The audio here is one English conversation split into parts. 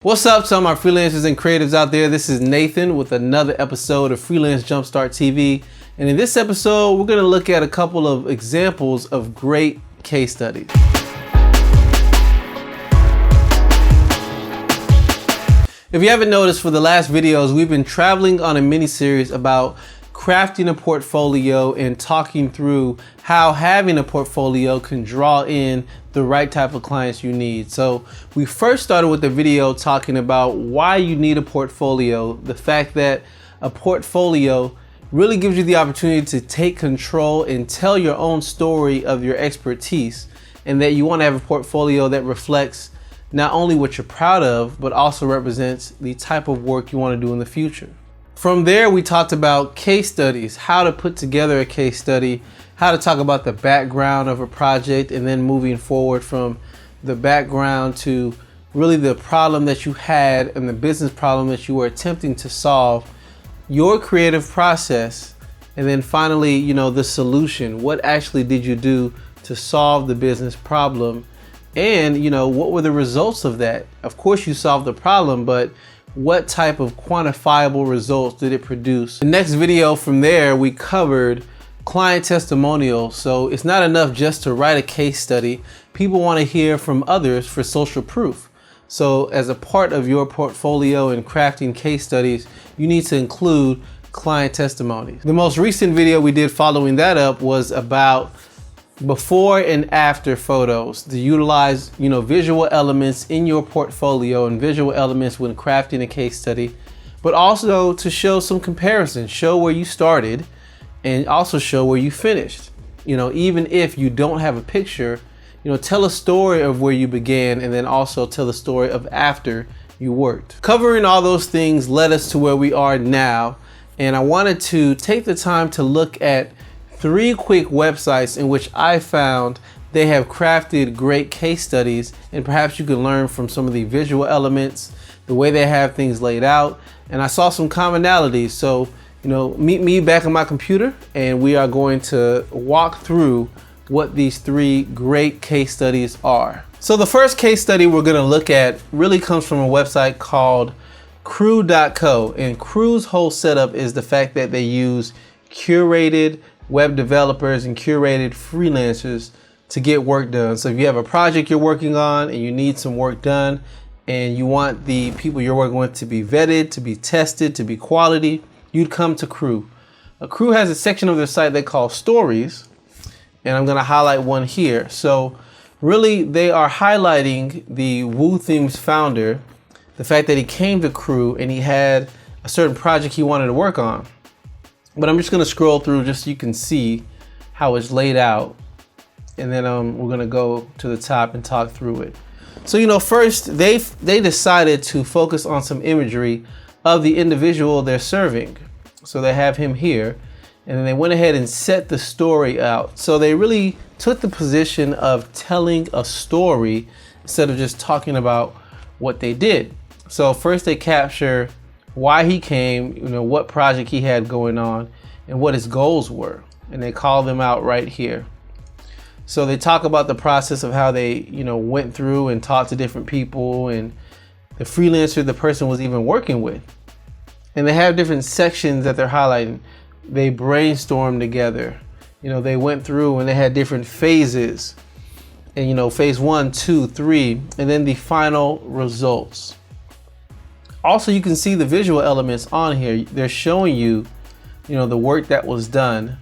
What's up to all my freelancers and creatives out there? This is Nathan with another episode of Freelance Jumpstart TV. And in this episode, we're going to look at a couple of examples of great case studies. If you haven't noticed, for the last videos, we've been traveling on a mini-series about crafting a portfolio and talking through how having a portfolio can draw in the right type of clients you need. So we first started with the video talking about why you need a portfolio, the fact that a portfolio really gives you the opportunity to take control and tell your own story of your expertise, and that you want to have a portfolio that reflects not only what you're proud of, but also represents the type of work you want to do in the future. From there, we talked about case studies, how to put together a case study, how to talk about the background of a project, and then moving forward from the background to really the problem that you had and the business problem that you were attempting to solve, your creative process, and then finally, the solution. What actually did you do to solve the business problem? And, what were the results of that? Of course, you solved the problem, but what type of quantifiable results did it produce? The next video from there, we covered client testimonials. So it's not enough just to write a case study. People want to hear from others for social proof. So as a part of your portfolio and crafting case studies, you need to include client testimonies. The most recent video we did following that up was about before and after photos, to utilize visual elements in your portfolio and visual elements when crafting a case study, but also to show some comparisons, show where you started and also show where you finished. Even if you don't have a picture, tell a story of where you began, and then also tell a story of after you worked. Covering all those things led us to where we are now, and I wanted to take the time to look at 3 quick websites in which I found they have crafted great case studies, and perhaps you can learn from some of the visual elements, the way they have things laid out. And I saw some commonalities. So, meet me back on my computer, and we are going to walk through what these 3 great case studies are. So the first case study we're going to look at really comes from a website called crew.co, and Crew's whole setup is the fact that they use curated web developers and curated freelancers to get work done. So if you have a project you're working on and you need some work done, and you want the people you're working with to be vetted, to be tested, to be quality, you'd come to Crew. Crew has a section of their site they call stories, and I'm going to highlight one here. So really, they are highlighting the Woo Themes founder, the fact that he came to Crew and he had a certain project he wanted to work on. But I'm just going to scroll through just so you can see how it's laid out. And then we're going to go to the top and talk through it. So, first, they decided to focus on some imagery of the individual they're serving. So they have him here. And then they went ahead and set the story out. So they really took the position of telling a story instead of just talking about what they did. So first they capture why he came, what project he had going on, and what his goals were. And they call them out right here. So they talk about the process of how they, went through and talked to different people, and the freelancer the person was even working with. And they have different sections that they're highlighting. They brainstormed together. They went through and they had different phases. And, phase 1, 2, 3, and then the final results. Also, you can see the visual elements on here. They're showing you, the work that was done.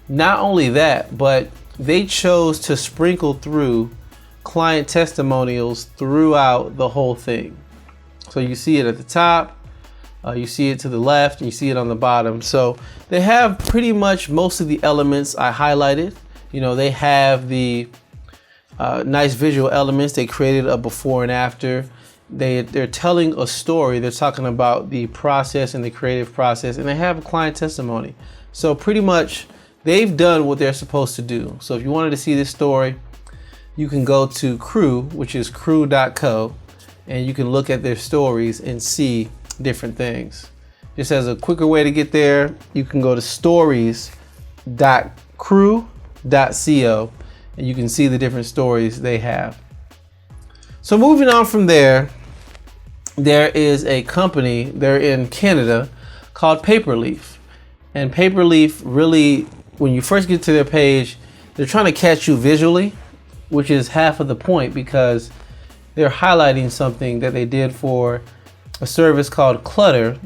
Not only that, but they chose to sprinkle through client testimonials throughout the whole thing. So you see it at the top, you see it to the left, and you see it on the bottom. So they have pretty much most of the elements I highlighted. They have the nice visual elements. They created a before and after. They're telling a story. They're talking about the process and the creative process, and they have a client testimony. So pretty much they've done what they're supposed to do. So if you wanted to see this story, you can go to Crew, which is crew.co, and you can look at their stories and see different things. Just as a quicker way to get there, you can go to stories.crew.co, and you can see the different stories they have. So moving on from there, there is a company, they're in Canada, called Paperleaf. And Paperleaf really, when you first get to their page, they're trying to catch you visually, which is half of the point, because they're highlighting something that they did for a service called Clutter.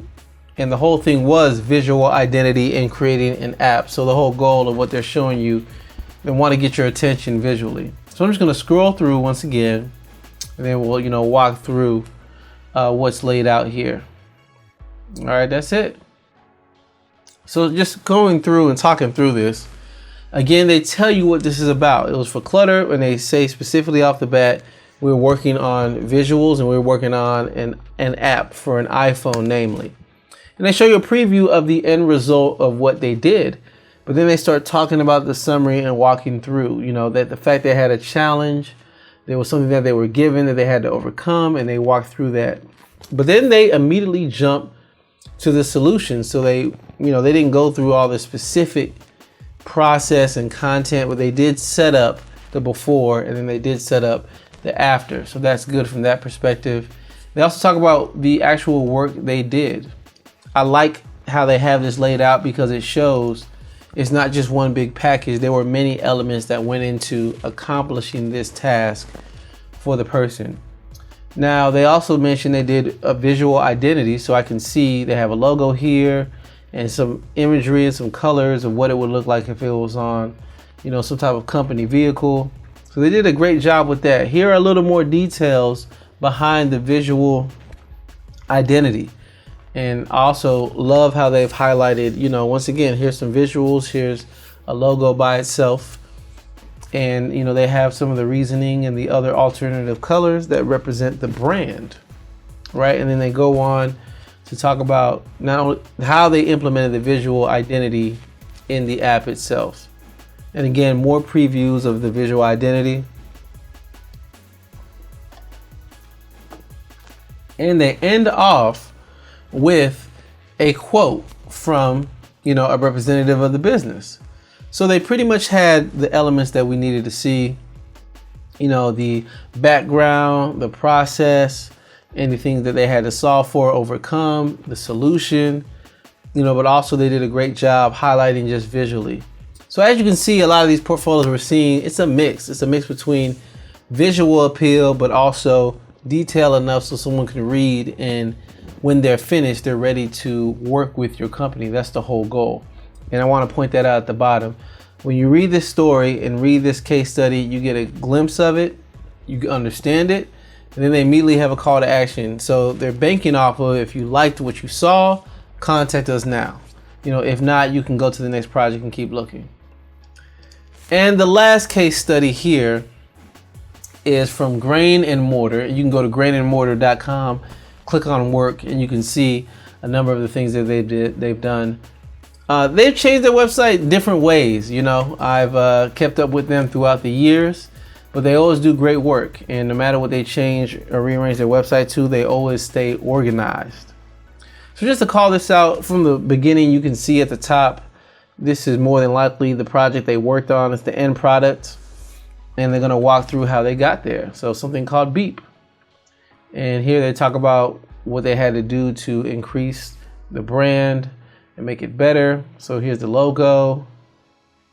And the whole thing was visual identity and creating an app. So the whole goal of what they're showing you, they want to get your attention visually. So I'm just going to scroll through once again, and then we'll, walk through what's laid out here. All right, that's it. So just going through and talking through this, again, they tell you what this is about. It was for Clutter, and they say specifically off the bat, we're working on visuals and we're working on an app for an iPhone, namely. And they show you a preview of the end result of what they did. But then they start talking about the summary and walking through, that the fact they had a challenge, there was something that they were given that they had to overcome, and they walked through that. But then they immediately jump to the solution. So they didn't go through all the specific process and content, but they did set up the before, and then they did set up the after. So that's good from that perspective. They also talk about the actual work they did. I like how they have this laid out because it shows it's not just one big package. There were many elements that went into accomplishing this task for the person. Now, they also mentioned they did a visual identity, so I can see they have a logo here and some imagery and some colors of what it would look like if it was on, some type of company vehicle. So they did a great job with that. Here are a little more details behind the visual identity. And I also love how they've highlighted, once again, here's some visuals, here's a logo by itself. And, they have some of the reasoning and the other alternative colors that represent the brand, right? And then they go on to talk about not only how they implemented the visual identity in the app itself. And again, more previews of the visual identity. And they end off with a quote from, a representative of the business. So they pretty much had the elements that we needed to see, the background, the process, anything that they had to solve for, overcome, the solution, but also they did a great job highlighting just visually. So as you can see, a lot of these portfolios we're seeing, it's a mix. It's a mix between visual appeal, but also detail enough so someone can read, and when they're finished, they're ready to work with your company. That's the whole goal. And I want to point that out at the bottom. When you read this story and read this case study, you get a glimpse of it, you understand it, and then they immediately have a call to action. So they're banking off of, if you liked what you saw, contact us now. If not, you can go to the next project and keep looking. And the last case study here is from Grain and Mortar. You can go to grainandmortar.com, click on work, and you can see a number of the things that they've done. They've changed their website different ways. I've kept up with them throughout the years, but they always do great work. And no matter what they change or rearrange their website to, they always stay organized. So just to call this out from the beginning, you can see at the top, this is more than likely the project they worked on. It's the end product, and they're going to walk through how they got there. So something called Beep. And here they talk about what they had to do to increase the brand and make it better. So here's the logo.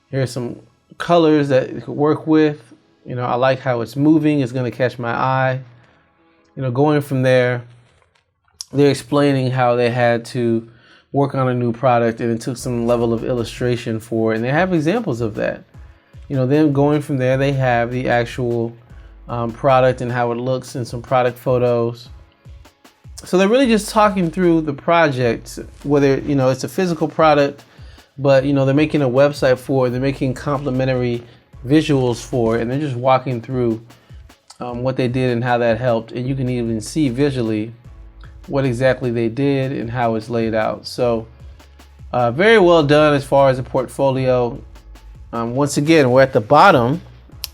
Here's some colors that you could work with. I like how it's moving. It's going to catch my eye. Going from there, they're explaining how they had to work on a new product, and it took some level of illustration for it. And they have examples of that. Then going from there, they have the actual product and how it looks and some product photos. So they're really just talking through the project, whether, it's a physical product, but, they're making a website for it, they're making complementary visuals for it, and they're just walking through what they did and how that helped. And you can even see visually what exactly they did and how it's laid out. So very well done as far as a portfolio. Once again, we're at the bottom,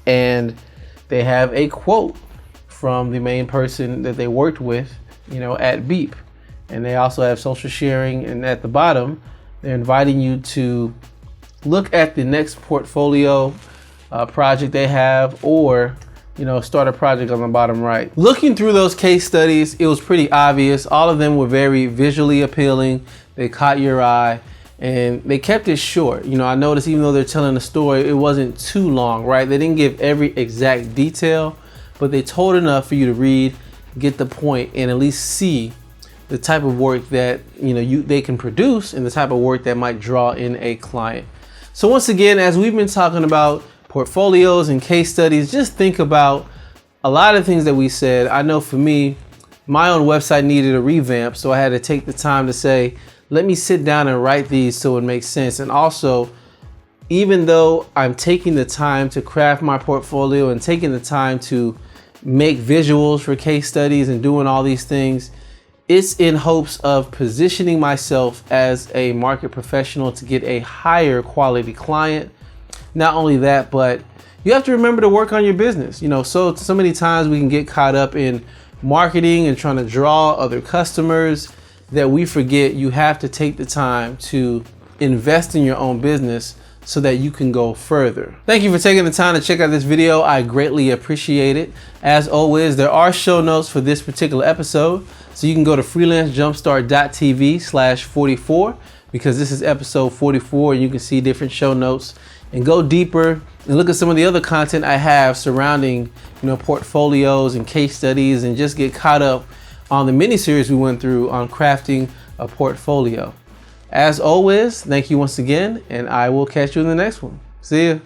and they have a quote from the main person that they worked with, at Beep. And they also have social sharing, and at the bottom, they're inviting you to look at the next portfolio project they have, or starter project on the bottom right. Looking through those case studies, it was pretty obvious. All of them were very visually appealing. They caught your eye and they kept it short. I noticed even though they're telling a story, it wasn't too long, right? They didn't give every exact detail, but they told enough for you to read, get the point, and at least see the type of work that they can produce and the type of work that might draw in a client. So once again, as we've been talking about portfolios and case studies, just think about a lot of things that we said. I know for me, my own website needed a revamp, so I had to take the time to say, let me sit down and write these so it makes sense. And also, even though I'm taking the time to craft my portfolio and taking the time to make visuals for case studies and doing all these things, it's in hopes of positioning myself as a market professional to get a higher quality client. Not only that, but you have to remember to work on your business. So many times we can get caught up in marketing and trying to draw other customers that we forget you have to take the time to invest in your own business so that you can go further. Thank you for taking the time to check out this video. I greatly appreciate it. As always, there are show notes for this particular episode. So you can go to freelancejumpstart.tv/44 because this is episode 44 and you can see different show notes and go deeper and look at some of the other content I have surrounding, portfolios and case studies, and just get caught up on the mini series we went through on crafting a portfolio. As always, thank you once again, and I will catch you in the next one. See ya.